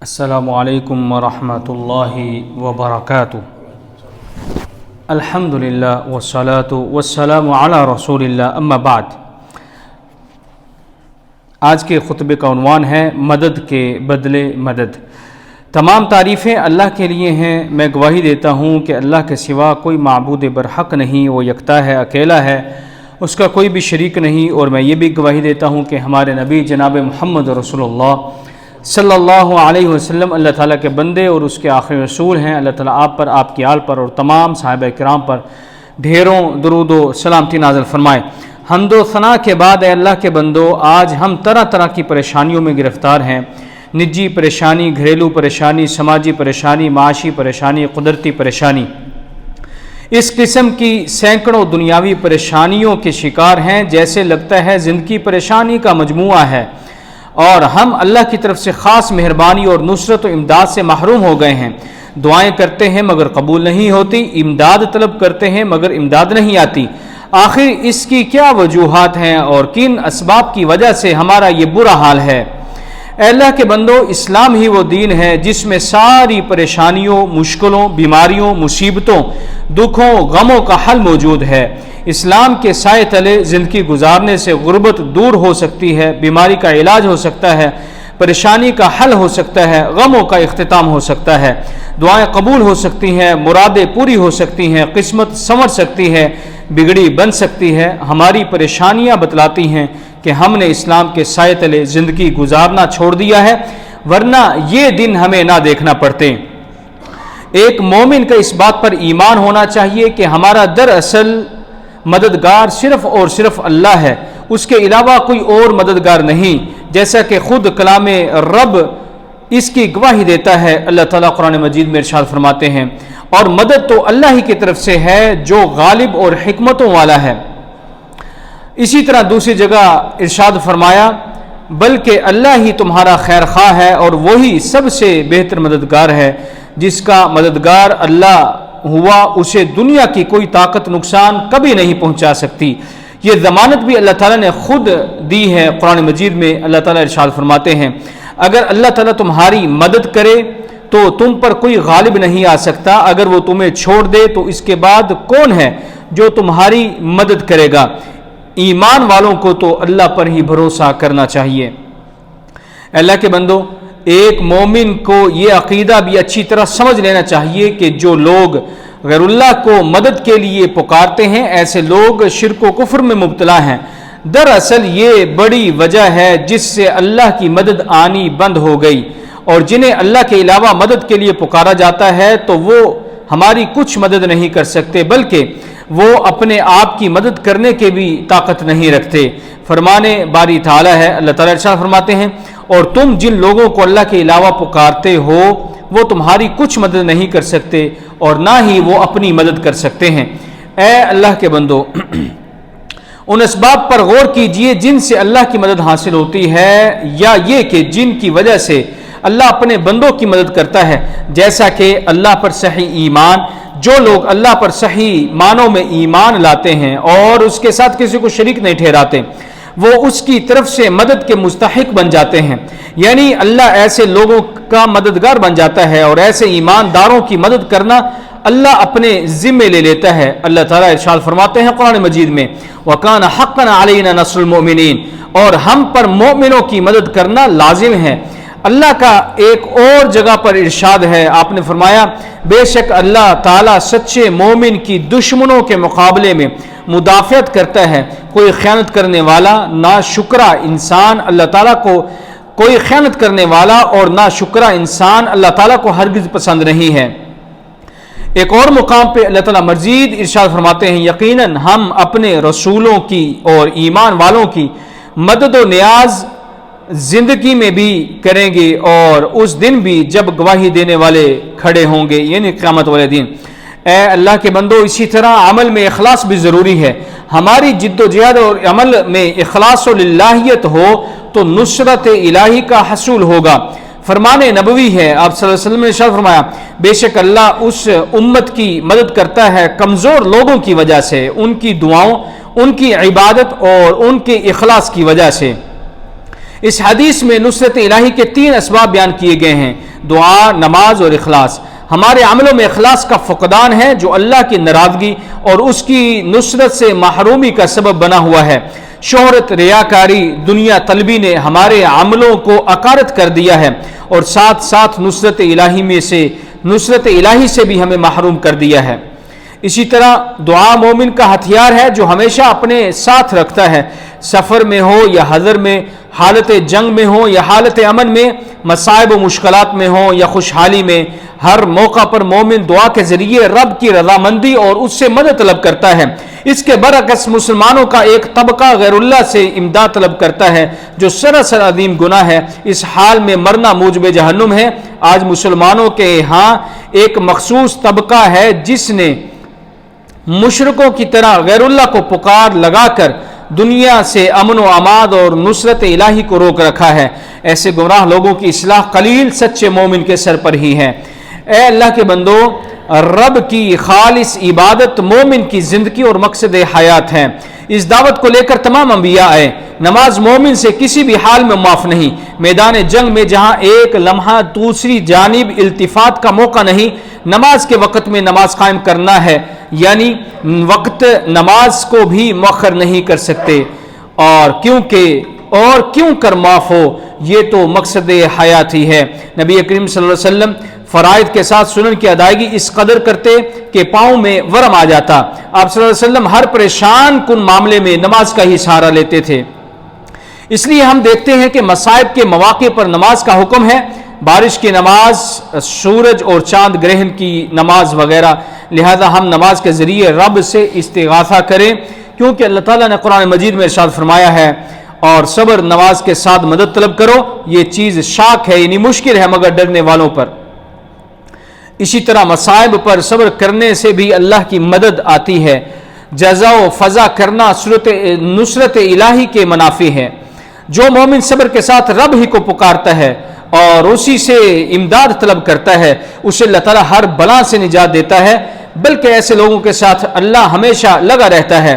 السلام علیکم ورحمۃ اللہ وبرکاتہ۔ الحمدللہ والصلاة والسلام علی رسول اللہ، اما بعد۔ آج کے خطبے کا عنوان ہے مدد کے بدلے مدد۔ تمام تعریفیں اللہ کے لیے ہیں۔ میں گواہی دیتا ہوں کہ اللہ کے سوا کوئی معبود برحق نہیں، وہ یکتا ہے، اکیلا ہے، اس کا کوئی بھی شریک نہیں۔ اور میں یہ بھی گواہی دیتا ہوں کہ ہمارے نبی جناب محمد رسول اللہ صلی اللہ علیہ وسلم اللہ تعالیٰ کے بندے اور اس کے آخری رسول ہیں۔ اللہ تعالیٰ آپ پر، آپ کی آل پر اور تمام صحابہ کرام پر ڈھیروں درود و سلامتی نازل فرمائے۔ حمد و ثنا کے بعد اے اللہ کے بندو، آج ہم طرح طرح کی پریشانیوں میں گرفتار ہیں۔ نجی پریشانی، گھریلو پریشانی، سماجی پریشانی، معاشی پریشانی، قدرتی پریشانی، اس قسم کی سینکڑوں دنیاوی پریشانیوں کے شکار ہیں۔ جیسے لگتا ہے زندگی پریشانی کا مجموعہ ہے اور ہم اللہ کی طرف سے خاص مہربانی اور نصرت و امداد سے محروم ہو گئے ہیں۔ دعائیں کرتے ہیں مگر قبول نہیں ہوتی، امداد طلب کرتے ہیں مگر امداد نہیں آتی۔ آخر اس کی کیا وجوہات ہیں اور کن اسباب کی وجہ سے ہمارا یہ برا حال ہے؟ اے اللہ کے بندو، اسلام ہی وہ دین ہے جس میں ساری پریشانیوں، مشکلوں، بیماریوں، مصیبتوں، دکھوں، غموں کا حل موجود ہے۔ اسلام کے سائے تلے زندگی گزارنے سے غربت دور ہو سکتی ہے، بیماری کا علاج ہو سکتا ہے، پریشانی کا حل ہو سکتا ہے، غموں کا اختتام ہو سکتا ہے، دعائیں قبول ہو سکتی ہیں، مرادیں پوری ہو سکتی ہیں، قسمت سنور سکتی ہے، بگڑی بن سکتی ہے۔ ہماری پریشانیاں بتلاتی ہیں کہ ہم نے اسلام کے سائے تلے زندگی گزارنا چھوڑ دیا ہے، ورنہ یہ دن ہمیں نہ دیکھنا پڑتے۔ ایک مومن کا اس بات پر ایمان ہونا چاہیے کہ ہمارا دراصل مددگار صرف اور صرف اللہ ہے، اس کے علاوہ کوئی اور مددگار نہیں، جیسا کہ خود کلام رب اس کی گواہی دیتا ہے۔ اللہ تعالیٰ قرآن مجید میں ارشاد فرماتے ہیں، اور مدد تو اللہ ہی کی طرف سے ہے جو غالب اور حکمتوں والا ہے۔ اسی طرح دوسری جگہ ارشاد فرمایا، بلکہ اللہ ہی تمہارا خیر خواہ ہے اور وہی سب سے بہتر مددگار ہے۔ جس کا مددگار اللہ ہوا اسے دنیا کی کوئی طاقت نقصان کبھی نہیں پہنچا سکتی۔ یہ ضمانت بھی اللہ تعالیٰ نے خود دی ہے۔ قرآن مجید میں اللہ تعالیٰ ارشاد فرماتے ہیں، اگر اللہ تعالیٰ تمہاری مدد کرے تو تم پر کوئی غالب نہیں آ سکتا، اگر وہ تمہیں چھوڑ دے تو اس کے بعد کون ہے جو تمہاری مدد کرے گا؟ ایمان والوں کو تو اللہ پر ہی بھروسہ کرنا چاہیے۔ اللہ کے بندو، ایک مومن کو یہ عقیدہ بھی اچھی طرح سمجھ لینا چاہیے کہ جو لوگ غیر اللہ کو مدد کے لیے پکارتے ہیں، ایسے لوگ شرک و کفر میں مبتلا ہیں۔ دراصل یہ بڑی وجہ ہے جس سے اللہ کی مدد آنی بند ہو گئی، اور جنہیں اللہ کے علاوہ مدد کے لیے پکارا جاتا ہے تو وہ ہماری کچھ مدد نہیں کر سکتے، بلکہ وہ اپنے آپ کی مدد کرنے کے بھی طاقت نہیں رکھتے۔ فرمانے باری تعالیٰ ہے، اللہ تعالیٰ ارشاد فرماتے ہیں، اور تم جن لوگوں کو اللہ کے علاوہ پکارتے ہو وہ تمہاری کچھ مدد نہیں کر سکتے اور نہ ہی وہ اپنی مدد کر سکتے ہیں۔ اے اللہ کے بندو، ان اسباب پر غور کیجئے جن سے اللہ کی مدد حاصل ہوتی ہے، یا یہ کہ جن کی وجہ سے اللہ اپنے بندوں کی مدد کرتا ہے، جیسا کہ اللہ پر صحیح ایمان۔ جو لوگ اللہ پر صحیح معنوں میں ایمان لاتے ہیں اور اس کے ساتھ کسی کو شریک نہیں ٹھہراتے، وہ اس کی طرف سے مدد کے مستحق بن جاتے ہیں، یعنی اللہ ایسے لوگوں کا مددگار بن جاتا ہے، اور ایسے ایمانداروں کی مدد کرنا اللہ اپنے ذمے لے لیتا ہے۔ اللہ تعالیٰ ارشاد فرماتے ہیں قرآن مجید میں، وَكَانَ حَقًّا عَلَيْنَا نَصْرُ الْمُؤْمِنِينَ، اور ہم پر مومنوں کی مدد کرنا لازم ہے۔ اللہ کا ایک اور جگہ پر ارشاد ہے، آپ نے فرمایا، بے شک اللہ تعالیٰ سچے مومن کی دشمنوں کے مقابلے میں مدافعت کرتا ہے۔ کوئی خیانت کرنے والا ناشکرا انسان اللہ تعالیٰ کو کوئی خیانت کرنے والا اور ناشکرا انسان اللہ تعالیٰ کو ہرگز پسند نہیں ہے۔ ایک اور مقام پہ اللہ تعالیٰ مزید ارشاد فرماتے ہیں، یقیناً ہم اپنے رسولوں کی اور ایمان والوں کی مدد و نیاز زندگی میں بھی کریں گے اور اس دن بھی جب گواہی دینے والے کھڑے ہوں گے، یعنی قیامت والے دن۔ اے اللہ کے بندو، اسی طرح عمل میں اخلاص بھی ضروری ہے۔ ہماری جد و جہد اور عمل میں اخلاص و للہیت ہو تو نصرت الہی کا حصول ہوگا۔ فرمان نبوی ہے، آپ صلی اللہ علیہ وسلم نے ارشاد فرمایا، بے شک اللہ اس امت کی مدد کرتا ہے کمزور لوگوں کی وجہ سے، ان کی دعاؤں، ان کی عبادت اور ان کے اخلاص کی وجہ سے۔ اس حدیث میں نصرت الہی کے 3 اسباب بیان کیے گئے ہیں: دعا، نماز اور اخلاص۔ ہمارے عملوں میں اخلاص کا فقدان ہے جو اللہ کی ناراضگی اور اس کی نصرت سے محرومی کا سبب بنا ہوا ہے۔ شہرت، ریاکاری، دنیا طلبی نے ہمارے عملوں کو اکارت کر دیا ہے اور ساتھ ساتھ نصرت الہی سے بھی ہمیں محروم کر دیا ہے۔ اسی طرح دعا مومن کا ہتھیار ہے جو ہمیشہ اپنے ساتھ رکھتا ہے، سفر میں ہو یا حضر میں، حالت جنگ میں ہو یا حالت امن میں، مصائب و مشکلات میں ہو یا خوشحالی میں، ہر موقع پر مومن دعا کے ذریعے رب کی رضامندی اور اس سے مدد طلب کرتا ہے۔ اس کے برعکس مسلمانوں کا ایک طبقہ غیر اللہ سے امداد طلب کرتا ہے جو سراسر عظیم گناہ ہے۔ اس حال میں مرنا موجب جہنم ہے۔ آج مسلمانوں کے ہاں ایک مخصوص طبقہ ہے جس نے مشرکوں کی طرح غیر اللہ کو پکار لگا کر دنیا سے امن و اماد اور نصرت الہی کو روک رکھا ہے۔ ایسے گمراہ لوگوں کی اصلاح قلیل سچے مومن کے سر پر ہی ہے۔ اے اللہ کے بندو، رب کی خالص عبادت مومن کی زندگی اور مقصد حیات ہے۔ اس دعوت کو لے کر تمام انبیاء آئے۔ نماز مومن سے کسی بھی حال میں معاف نہیں۔ میدان جنگ میں جہاں ایک لمحہ دوسری جانب التفات کا موقع نہیں، نماز کے وقت میں نماز قائم کرنا ہے، یعنی وقت نماز کو بھی مؤخر نہیں کر سکتے، اور کیوں کر معاف ہو، یہ تو مقصد حیات ہی ہے۔ نبی کریم صلی اللہ علیہ وسلم فرائض کے ساتھ سنن کی ادائیگی اس قدر کرتے کہ پاؤں میں ورم آ جاتا۔ آپ صلی اللہ علیہ وسلم ہر پریشان کن معاملے میں نماز کا ہی سہارا لیتے تھے۔ اس لیے ہم دیکھتے ہیں کہ مصائب کے مواقع پر نماز کا حکم ہے، بارش کی نماز، سورج اور چاند گرہن کی نماز وغیرہ۔ لہذا ہم نماز کے ذریعے رب سے استغاثہ کریں، کیونکہ اللہ تعالیٰ نے قرآن مجید میں ارشاد فرمایا ہے، اور صبر نماز کے ساتھ مدد طلب کرو، یہ چیز شاق ہے، یعنی مشکل ہے مگر ڈرنے والوں پر۔ اسی طرح مصائب پر صبر کرنے سے بھی اللہ کی مدد آتی ہے۔ جزا و فضا کرنا نصرت الہی کے منافی ہے۔ جو مومن صبر کے ساتھ رب ہی کو پکارتا ہے اور اسی سے امداد طلب کرتا ہے، اسے اللہ تعالیٰ ہر بلا سے نجات دیتا ہے، بلکہ ایسے لوگوں کے ساتھ اللہ ہمیشہ لگا رہتا ہے۔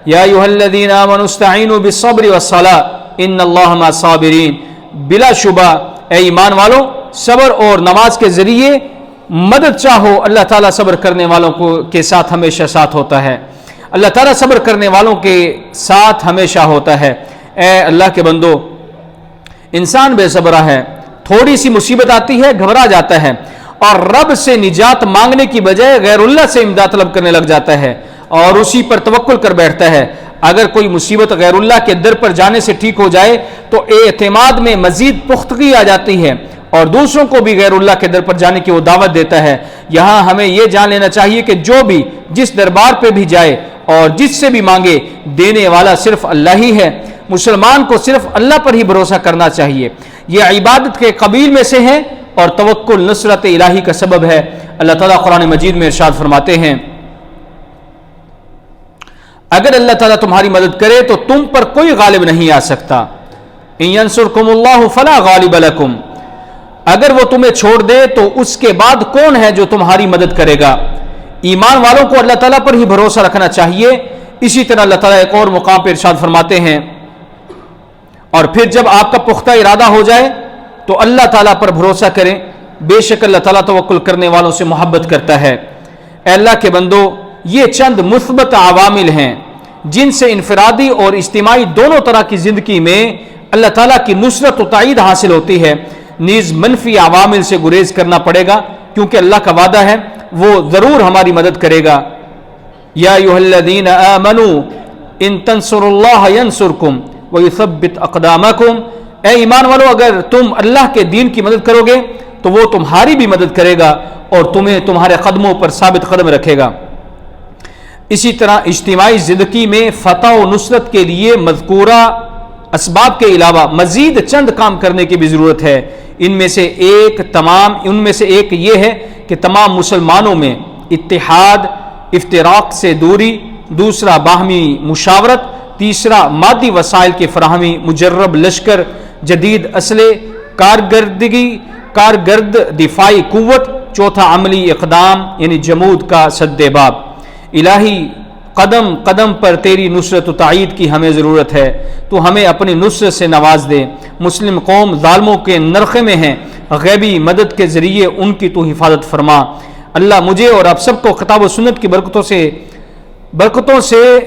یا ایھا الذین آمنوا استعینوا بالصبر والصلاۃ ان اللہ مع الصابرین۔ بلا شبہ اے ایمان والو، صبر اور نماز کے ذریعے مدد چاہو، اللہ تعالیٰ صبر کرنے والوں کے ساتھ ہمیشہ ساتھ ہوتا ہے۔ اللہ تعالیٰ صبر کرنے والوں کے ساتھ ہمیشہ ہوتا ہے۔ اے اللہ کے بندو، انسان بے صبرہ ہے، تھوڑی سی مصیبت آتی ہے گھبرا جاتا ہے اور رب سے نجات مانگنے کی بجائے غیر اللہ سے امداد طلب کرنے لگ جاتا ہے اور اسی پر توکل کر بیٹھتا ہے۔ اگر کوئی مصیبت غیر اللہ کے در پر جانے سے ٹھیک ہو جائے تو اعتماد میں مزید پختگی آ جاتی ہے اور دوسروں کو بھی غیر اللہ کے در پر جانے کی وہ دعوت دیتا ہے۔ یہاں ہمیں یہ جان لینا چاہیے کہ جو بھی جس دربار پہ بھی جائے اور جس سے بھی مانگے، دینے والا صرف اللہ ہی ہے۔ مسلمان کو صرف اللہ پر ہی بھروسہ کرنا چاہیے، یہ عبادت کے قبیل میں سے ہے اور توکل نصرت الہی کا سبب ہے۔ اللہ تعالیٰ قرآن مجید میں ارشاد فرماتے ہیں، اگر اللہ تعالیٰ تمہاری مدد کرے تو تم پر کوئی غالب نہیں آ سکتا۔ ان ینصرکم اللہ فلا غالب لکم، اگر وہ تمہیں چھوڑ دے تو اس کے بعد کون ہے جو تمہاری مدد کرے گا۔ ایمان والوں کو اللہ تعالیٰ پر ہی بھروسہ رکھنا چاہیے۔ اسی طرح اللہ تعالیٰ ایک اور مقام پہ ارشاد فرماتے ہیں، اور پھر جب آپ کا پختہ ارادہ ہو جائے تو اللہ تعالیٰ پر بھروسہ کریں، بے شک اللہ تعالیٰ توکل کرنے والوں سے محبت کرتا ہے۔ اے اللہ کے بندو، یہ چند مثبت عوامل ہیں جن سے انفرادی اور اجتماعی دونوں طرح کی زندگی میں اللہ تعالیٰ کی نصرت و تائید حاصل ہوتی ہے۔ نیز منفی عوامل سے گریز کرنا پڑے گا، کیونکہ اللہ کا وعدہ ہے وہ ضرور ہماری مدد کرے گا۔ یا ایھا الذین آمنوا ان تنصروا اللہ ینصرکم ویثبت اقدامکم، اے ایمان والو، اگر تم اللہ کے دین کی مدد کرو گے تو وہ تمہاری بھی مدد کرے گا اور تمہیں تمہارے قدموں پر ثابت قدم رکھے گا۔ اسی طرح اجتماعی زندگی میں فتح و نصرت کے لیے مذکورہ اسباب کے علاوہ مزید چند کام کرنے کی بھی ضرورت ہے۔ ان میں سے ایک یہ ہے کہ تمام مسلمانوں میں اتحاد، افتراق سے دوری، دوسرا باہمی مشاورت، تیسرا مادی وسائل کی فراہمی، مجرب لشکر، جدید اسلحے، کارگرد دفاعی قوت، چوتھا عملی اقدام یعنی جمود کا سد باب۔ الہی قدم قدم پر تیری نصرت و تائید کی ہمیں ضرورت ہے، تو ہمیں اپنی نصرت سے نواز دے۔ مسلم قوم ظالموں کے نرخے میں ہیں، غیبی مدد کے ذریعے ان کی تو حفاظت فرما۔ اللہ مجھے اور آپ سب کو کتاب و سنت کی برکتوں سے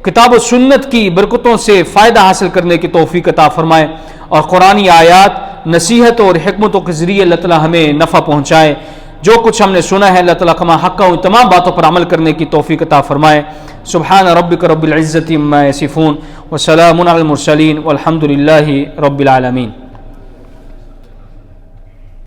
کتاب و سنت کی برکتوں سے فائدہ حاصل کرنے کی توفیق عطا فرمائے، اور قرآنی آیات، نصیحت اور حکمتوں کے ذریعے اللہ تعالی ہمیں نفع پہنچائے۔ جو کچھ ہم نے سنا ہے اللہ تعالیٰ کما حق ان تمام باتوں پر عمل کرنے کی توفیق عطا فرمائے۔ سبحان ربک رب العزت عما یصفون وسلام علی المرسلین والحمد للہ رب العالمین۔